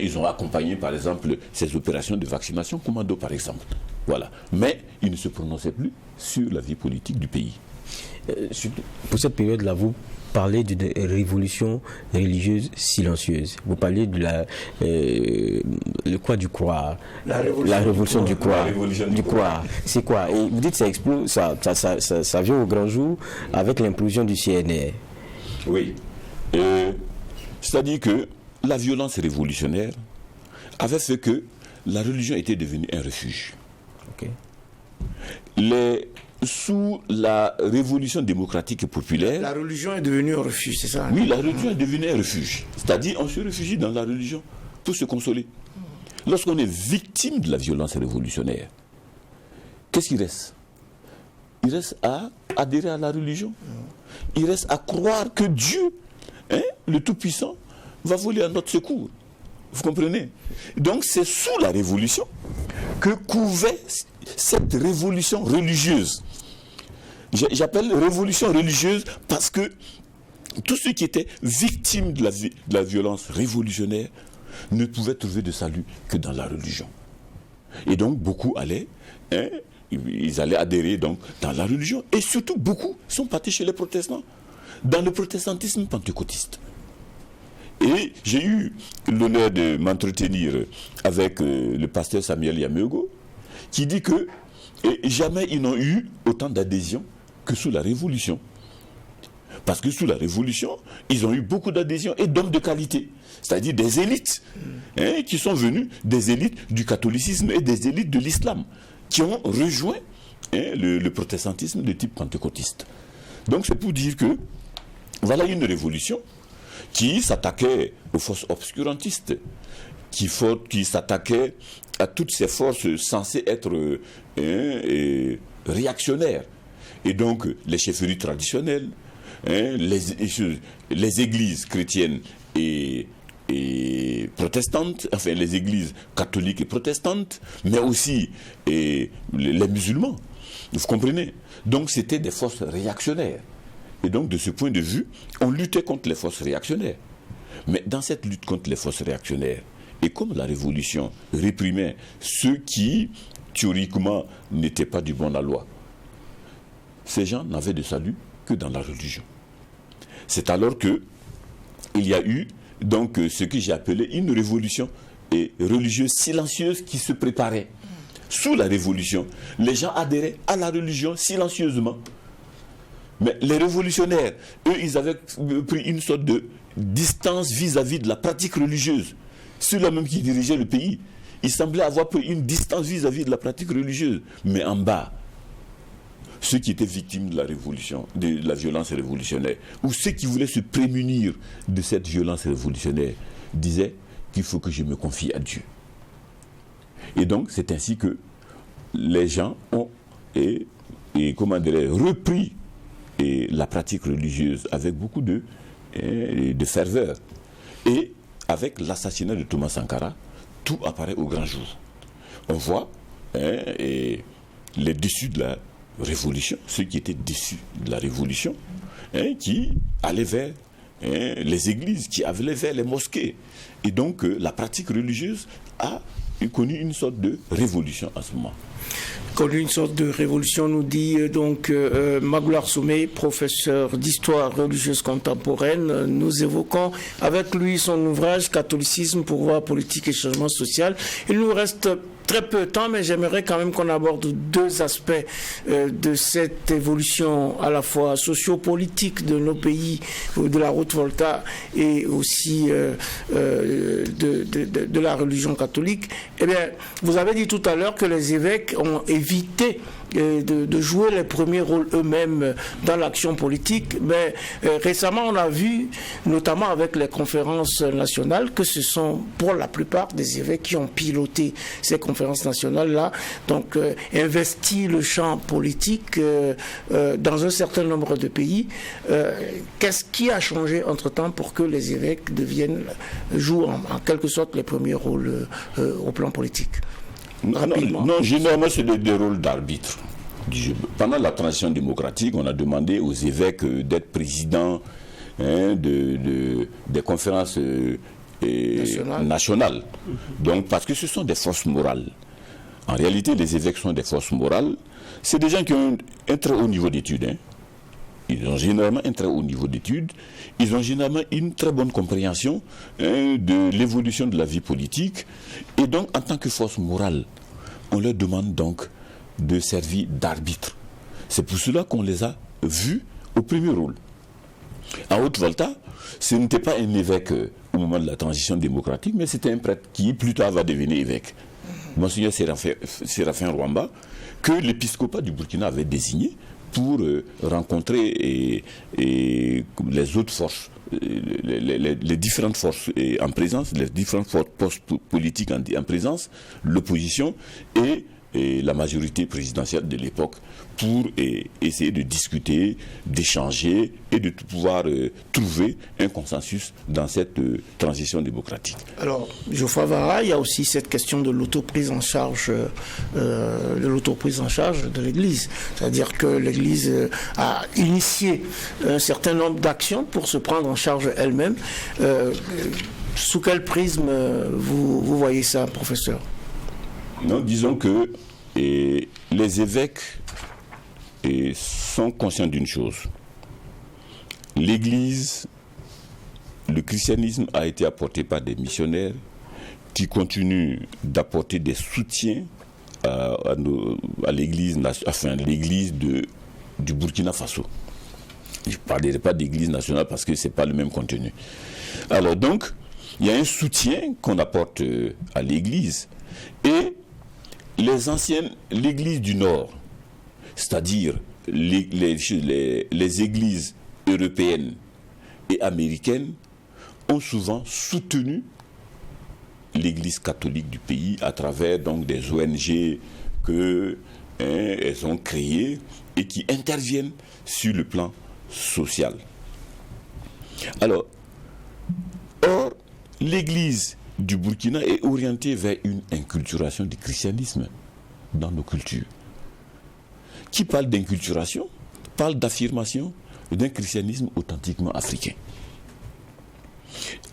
Ils ont accompagné, par exemple, ces opérations de vaccination commando, par exemple. Voilà. Mais ils ne se prononçaient plus sur la vie politique du pays. Pour cette période-là, vous parlez d'une révolution religieuse silencieuse. Vous parlez de le quoi du croire, la révolution du croire. Du croire. C'est quoi? Et vous dites que ça explose, ça vient au grand jour avec l'implosion du CNR. Oui. C'est-à-dire que la violence révolutionnaire avait fait que la religion était devenue un refuge. Okay. Sous la révolution démocratique et populaire... La religion est devenue un refuge, c'est ça? Oui, la religion est devenue un refuge. C'est-à-dire, on se réfugie dans la religion pour se consoler. Lorsqu'on est victime de la violence révolutionnaire, qu'est-ce qu'il reste? Il reste à adhérer à la religion. Il reste à croire que Dieu, le Tout-Puissant, va voler à notre secours. Vous comprenez? Donc, c'est sous la révolution que couvait cette révolution religieuse. J'appelle révolution religieuse parce que tous ceux qui étaient victimes de la violence révolutionnaire ne pouvaient trouver de salut que dans la religion. Et donc beaucoup allaient, ils allaient adhérer donc dans la religion. Et surtout beaucoup sont partis chez les protestants, dans le protestantisme pentecôtiste. Et j'ai eu l'honneur de m'entretenir avec le pasteur Samuel Yameogo, qui dit que jamais ils n'ont eu autant d'adhésion que sous la Révolution. Parce que sous la Révolution, ils ont eu beaucoup d'adhésion et d'hommes de qualité, c'est-à-dire des élites, qui sont venus, des élites du catholicisme et des élites de l'islam, qui ont rejoint le protestantisme de type pentecôtiste. Donc c'est pour dire que voilà une révolution qui s'attaquait aux forces obscurantistes, qui s'attaquait à toutes ces forces censées être réactionnaires. Et donc les chefferies traditionnelles, les églises chrétiennes et protestantes, enfin les églises catholiques et protestantes, mais aussi les musulmans. Vous comprenez? Donc c'était des forces réactionnaires. Et donc de ce point de vue, on luttait contre les forces réactionnaires. Mais dans cette lutte contre les forces réactionnaires, et comme la révolution réprimait ceux qui, théoriquement, n'étaient pas du bon la loi, ces gens n'avaient de salut que dans la religion. C'est alors que il y a eu donc ce que j'ai appelé une révolution religieuse silencieuse qui se préparait. Sous la révolution, les gens adhéraient à la religion silencieusement. Mais les révolutionnaires, eux, ils avaient pris une sorte de distance vis-à-vis de la pratique religieuse. Ceux-là même qui dirigeaient le pays, ils semblaient avoir pris une distance vis-à-vis de la pratique religieuse. Mais en bas, ceux qui étaient victimes de la révolution, de la violence révolutionnaire, ou ceux qui voulaient se prémunir de cette violence révolutionnaire, disaient qu'il faut que je me confie à Dieu. Et donc, c'est ainsi que les gens ont repris la pratique religieuse avec beaucoup de ferveur. Et avec l'assassinat de Thomas Sankara, tout apparaît au grand jour. On voit les déçus de la révolution, ceux qui étaient déçus de la révolution, qui allaient vers les églises, qui allaient vers les mosquées. Et donc, la pratique religieuse a connu une sorte de révolution à ce moment. Connu une sorte de révolution, nous dit donc Magloire Somé, professeur d'histoire religieuse contemporaine. Nous évoquons avec lui son ouvrage Catholicisme, pouvoir politique et changement social. Il nous reste très peu de temps, mais j'aimerais quand même qu'on aborde deux aspects de cette évolution à la fois sociopolitique de nos pays, de la route Volta, et aussi de la religion catholique. Eh bien, vous avez dit tout à l'heure que les évêques ont évité de jouer les premiers rôles eux-mêmes dans l'action politique, mais récemment on a vu, notamment avec les conférences nationales, que ce sont pour la plupart des évêques qui ont piloté ces conférences nationales-là, donc investi le champ politique dans un certain nombre de pays. Qu'est-ce qui a changé entre-temps pour que les évêques jouent en quelque sorte les premiers rôles au plan politique? Non, généralement, c'est des rôles d'arbitre. Pendant la transition démocratique, on a demandé aux évêques d'être présidents des conférences nationales. Donc, parce que ce sont des forces morales. En réalité, les évêques sont des forces morales. C'est des gens qui ont un très haut niveau d'études. Ils ont généralement un très haut niveau d'études. Ils ont généralement une très bonne compréhension de l'évolution de la vie politique. Et donc, en tant que force morale, on leur demande donc de servir d'arbitre. C'est pour cela qu'on les a vus au premier rôle. En Haute-Volta, ce n'était pas un évêque au moment de la transition démocratique, mais c'était un prêtre qui plus tard va devenir évêque. Monseigneur Séraphin Rwamba, que l'épiscopat du Burkina avait désigné pour rencontrer les autres forces, les différentes forces en présence, les différentes forces politiques en présence, l'opposition et la majorité présidentielle de l'époque, pour essayer de discuter, d'échanger et de pouvoir trouver un consensus dans cette transition démocratique. Alors, Geoffroy Vara, il y a aussi cette question de l'autoprise en charge de l'Église. C'est-à-dire que l'Église a initié un certain nombre d'actions pour se prendre en charge elle-même. Sous quel prisme vous voyez ça, professeur ? Non, disons que les évêques sont conscients d'une chose. L'Église, le christianisme a été apporté par des missionnaires qui continuent d'apporter des soutiens à l'Église, enfin l'Église du Burkina Faso. Je ne parlerai pas d'Église nationale parce que ce n'est pas le même contenu. Alors donc, il y a un soutien qu'on apporte à l'Église. Et l'Église du Nord, c'est-à-dire les églises européennes et américaines, ont souvent soutenu l'Église catholique du pays à travers donc des ONG qu'elles ont créées et qui interviennent sur le plan social. Alors, or, l'Église du Burkina est orientée vers une inculturation du christianisme dans nos cultures. Qui parle d'inculturation parle d'affirmation d'un christianisme authentiquement africain.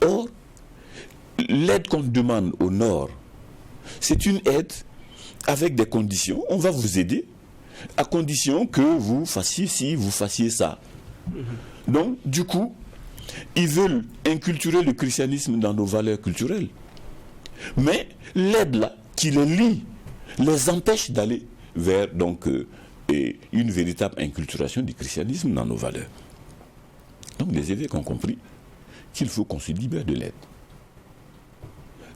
Or, l'aide qu'on demande au Nord, c'est une aide avec des conditions. On va vous aider à condition que vous fassiez ci, vous fassiez ça. Donc, du coup, ils veulent inculturer le christianisme dans nos valeurs culturelles. Mais l'aide là, qui les lie, les empêche d'aller vers donc, une véritable inculturation du christianisme dans nos valeurs. Donc les évêques ont compris qu'il faut qu'on se libère de l'aide.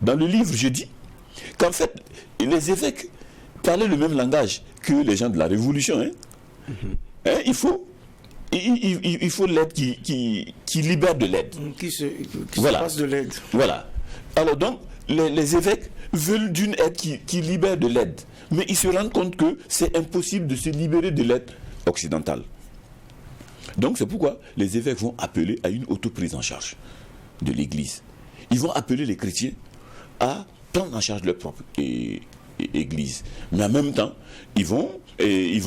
Dans le livre, je dis qu'en fait, les évêques parlaient le même langage que les gens de la Révolution. Il faut l'aide qui libère de l'aide. Qui se passe de l'aide. Voilà. Alors donc, les évêques veulent d'une aide qui libère de l'aide. Mais ils se rendent compte que c'est impossible de se libérer de l'aide occidentale. Donc c'est pourquoi les évêques vont appeler à une autoprise en charge de l'Église. Ils vont appeler les chrétiens à prendre en charge leur propre Église. Mais en même temps, ils vont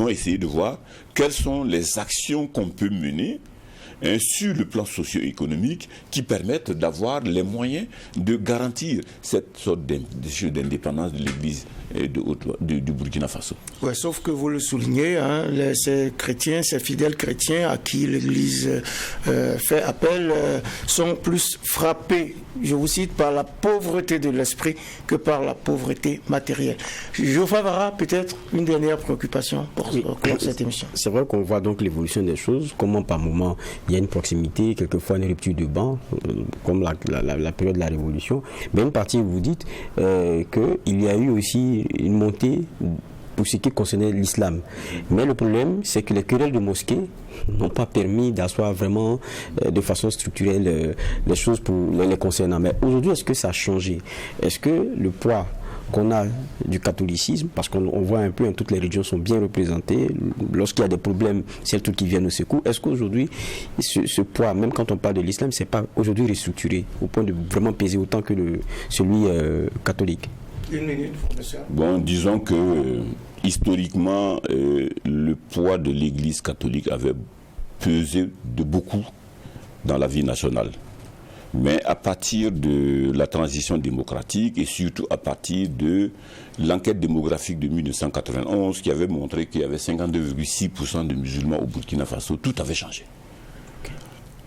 essayer de voir quelles sont les actions qu'on peut mener sur le plan socio-économique qui permettent d'avoir les moyens de garantir cette sorte d'indépendance de l'Église du Burkina Faso. Ouais, sauf que vous le soulignez, hein, ces chrétiens, ces fidèles chrétiens à qui l'Église fait appel sont plus frappés, je vous cite, par la pauvreté de l'esprit que par la pauvreté matérielle. Geoffroy Vara, peut-être une dernière préoccupation pour cette émission. C'est vrai qu'on voit donc l'évolution des choses, comment par moment il y a une proximité, quelquefois une rupture de banc, comme la période de la Révolution. Mais une partie, vous dites qu'il y a eu aussi une montée pour ce qui concernait l'islam. Mais le problème, c'est que les querelles de mosquées n'ont pas permis d'asseoir vraiment de façon structurelle les choses pour les concernant. Mais aujourd'hui, est-ce que ça a changé? Est-ce que le poids qu'on a du catholicisme, parce qu'on voit un peu, toutes les religions sont bien représentées, lorsqu'il y a des problèmes, c'est tout qui viennent au secours. Est-ce qu'aujourd'hui, ce poids, même quand on parle de l'islam, c'est pas aujourd'hui restructuré, au point de vraiment peser autant que celui catholique? Une minute, professeur. Bon, disons que historiquement, le poids de l'Église catholique avait pesé de beaucoup dans la vie nationale. Mais à partir de la transition démocratique et surtout à partir de l'enquête démographique de 1991 qui avait montré qu'il y avait 52,6% de musulmans au Burkina Faso, tout avait changé.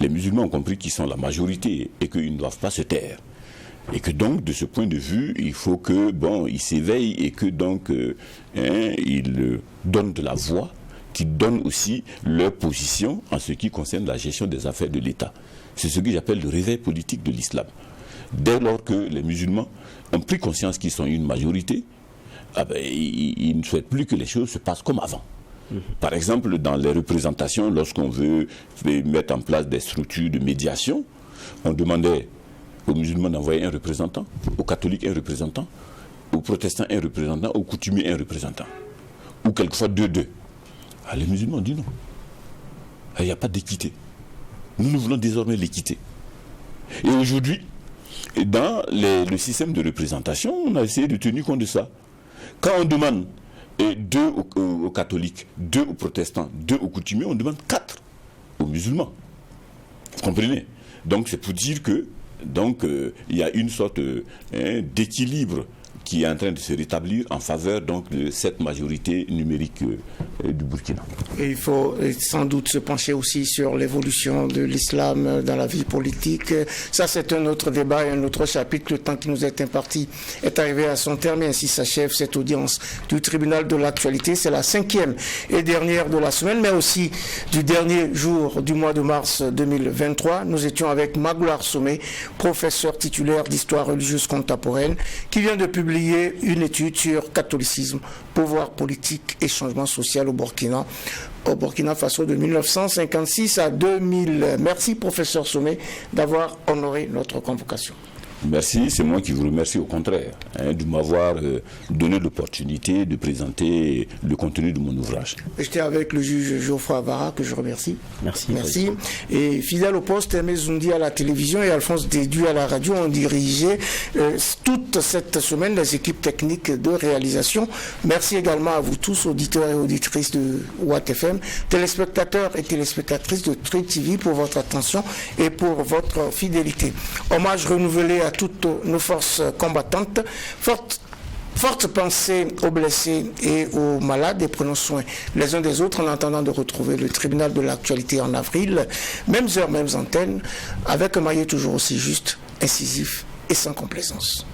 Les musulmans ont compris qu'ils sont la majorité et qu'ils ne doivent pas se taire. Et que donc, de ce point de vue, il faut que, ils s'éveillent et que donc, ils donnent de la voix, qu'ils donnent aussi leur position en ce qui concerne la gestion des affaires de l'État. C'est ce que j'appelle le réveil politique de l'islam. Dès lors que les musulmans ont pris conscience qu'ils sont une majorité, ils ne souhaitent plus que les choses se passent comme avant. Par exemple, dans les représentations, lorsqu'on veut mettre en place des structures de médiation, on demandait aux musulmans d'envoyer un représentant, aux catholiques un représentant, aux protestants un représentant, aux coutumiers un représentant. Ou quelquefois deux. Les musulmans ont dit non. Il n'y a pas d'équité. Nous voulons désormais l'équité. Et aujourd'hui, dans le système de représentation, on a essayé de tenir compte de ça. Quand on demande 2 aux catholiques, 2 aux protestants, 2 aux coutumiers, on demande 4 aux musulmans. Vous comprenez? Donc c'est pour dire que il y a une sorte d'équilibre qui est en train de se rétablir en faveur donc de cette majorité numérique du Burkina. Et il faut sans doute se pencher aussi sur l'évolution de l'islam dans la vie politique. Ça, c'est un autre débat et un autre chapitre. Le temps qui nous est imparti est arrivé à son terme et ainsi s'achève cette audience du tribunal de l'actualité. C'est la 5e et dernière de la semaine, mais aussi du dernier jour du mois de mars 2023. Nous étions avec Magloire Somé, professeur titulaire d'histoire religieuse contemporaine, qui vient de publier une étude sur catholicisme, pouvoir politique et changement social au Burkina Faso de 1956 à 2000. Merci professeur Somé d'avoir honoré notre convocation. Merci, c'est moi qui vous remercie au contraire de m'avoir donné l'opportunité de présenter le contenu de mon ouvrage. J'étais avec le juge Geoffroy Vara, que je remercie. Merci. Et fidèle au poste, Aimé Zoundi à la télévision et Alphonse Déduit à la radio ont dirigé toute cette semaine les équipes techniques de réalisation. Merci également à vous tous, auditeurs et auditrices de Watt FM, téléspectateurs et téléspectatrices de Tri TV pour votre attention et pour votre fidélité. Hommage renouvelé à toutes nos forces combattantes. Forte pensée aux blessés et aux malades et prenons soin les uns des autres en attendant de retrouver le tribunal de l'actualité en avril. Mêmes heures, mêmes antennes, avec un maillet toujours aussi juste, incisif et sans complaisance.